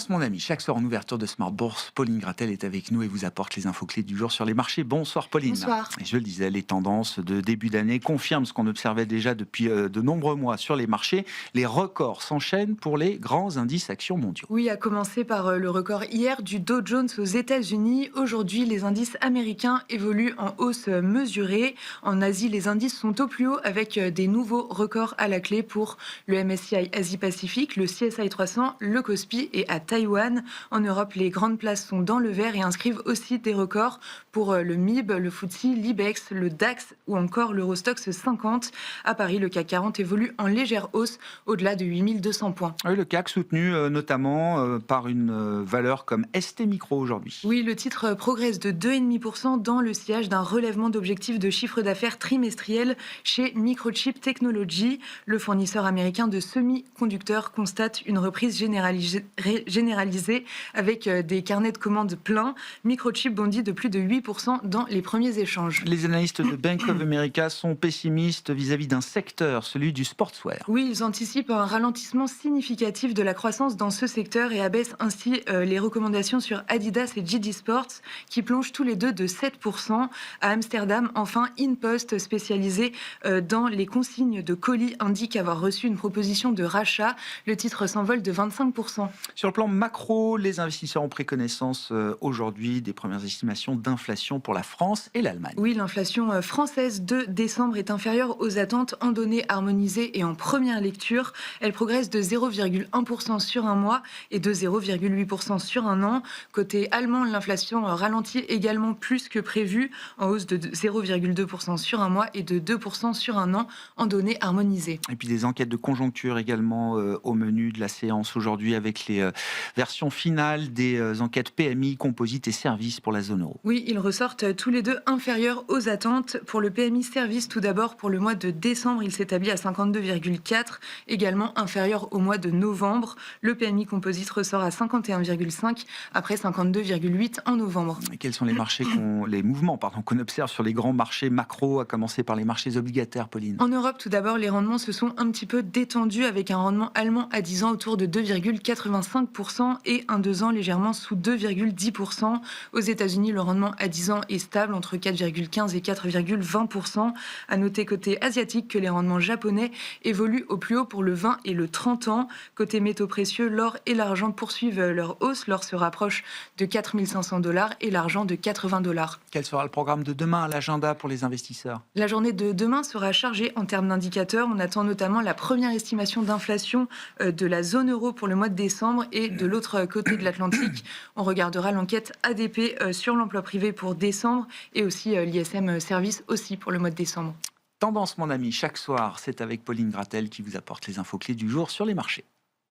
Tendance, mon ami. Chaque soir en ouverture de Smart Bourse, Pauline Gratel est avec nous et vous apporte les infos clés du jour sur les marchés. Bonsoir Pauline. Bonsoir. Et je le disais, les tendances de début d'année confirment ce qu'on observait déjà depuis de nombreux mois sur les marchés. Les records s'enchaînent pour les grands indices actions mondiaux. Oui, à commencer par le record hier du Dow Jones aux États-Unis. Aujourd'hui, les indices américains évoluent en hausse mesurée. En Asie, les indices sont au plus haut avec des nouveaux records à la clé pour le MSCI Asie-Pacifique, le CSI 300, le Kospi et à Taïwan. En Europe, les grandes places sont dans le vert et inscrivent aussi des records pour le MIB, le FTSE, l'IBEX, le DAX ou encore l'Eurostoxx 50. À Paris, le CAC 40 évolue en légère hausse au-delà de 8200 points. Oui, le CAC soutenu notamment par une valeur comme ST Micro aujourd'hui. Oui, le titre progresse de 2,5% dans le sillage d'un relèvement d'objectifs de chiffre d'affaires trimestriel chez Microchip Technology. Le fournisseur américain de semi-conducteurs constate une reprise généralisée avec des carnets de commandes pleins. Microchip bondit de plus de 8% dans les premiers échanges. Les analystes de Bank of America sont pessimistes vis-à-vis d'un secteur, celui du sportswear. Oui, ils anticipent un ralentissement significatif de la croissance dans ce secteur et abaissent ainsi les recommandations sur Adidas et JD Sports qui plongent tous les deux de 7%. À Amsterdam, enfin, InPost, spécialisé dans les consignes de colis, indique avoir reçu une proposition de rachat. Le titre s'envole de 25%. Sur le plan macro, les investisseurs ont pris connaissance aujourd'hui des premières estimations d'inflation pour la France et l'Allemagne. Oui, l'inflation française de décembre est inférieure aux attentes en données harmonisées et en première lecture. Elle progresse de 0,1% sur un mois et de 0,8% sur un an. Côté allemand, l'inflation ralentit également plus que prévu, en hausse de 0,2% sur un mois et de 2% sur un an en données harmonisées. Et puis des enquêtes de conjoncture également au menu de la séance aujourd'hui avec les versions finales des enquêtes PMI, composites et services pour la zone euro. Oui, ils ressortent tous les deux inférieurs aux attentes. Pour le PMI Service, tout d'abord, pour le mois de décembre, il s'établit à 52,4, également inférieur au mois de novembre. Le PMI Composite ressort à 51,5 après 52,8 en novembre. Et quels sont les mouvements qu'on observe sur les grands marchés macro, à commencer par les marchés obligataires, Pauline? En Europe, tout d'abord, les rendements se sont un petit peu détendus avec un rendement allemand à 10 ans autour de 2,85% et un 2 ans légèrement sous 2,10%. Aux États-Unis, le rendement à 10 ans est stable entre 4,15 et 4,20%. À noter côté asiatique que les rendements japonais évoluent au plus haut pour le 20 et le 30 ans. Côté métaux précieux, l'or et l'argent poursuivent leur hausse. L'or se rapproche de 4 500 $ et l'argent de 80 $. Quel sera le programme de demain à l'agenda pour les investisseurs? La journée de demain sera chargée en termes d'indicateurs. On attend notamment la première estimation d'inflation de la zone euro pour le mois de décembre et de l'autre côté de l'Atlantique, on regardera l'enquête ADP sur l'emploi privé pour décembre et aussi l'ISM Service aussi pour le mois de décembre. Tendance, mon ami, chaque soir, c'est avec Pauline Gratel qui vous apporte les infos clés du jour sur les marchés.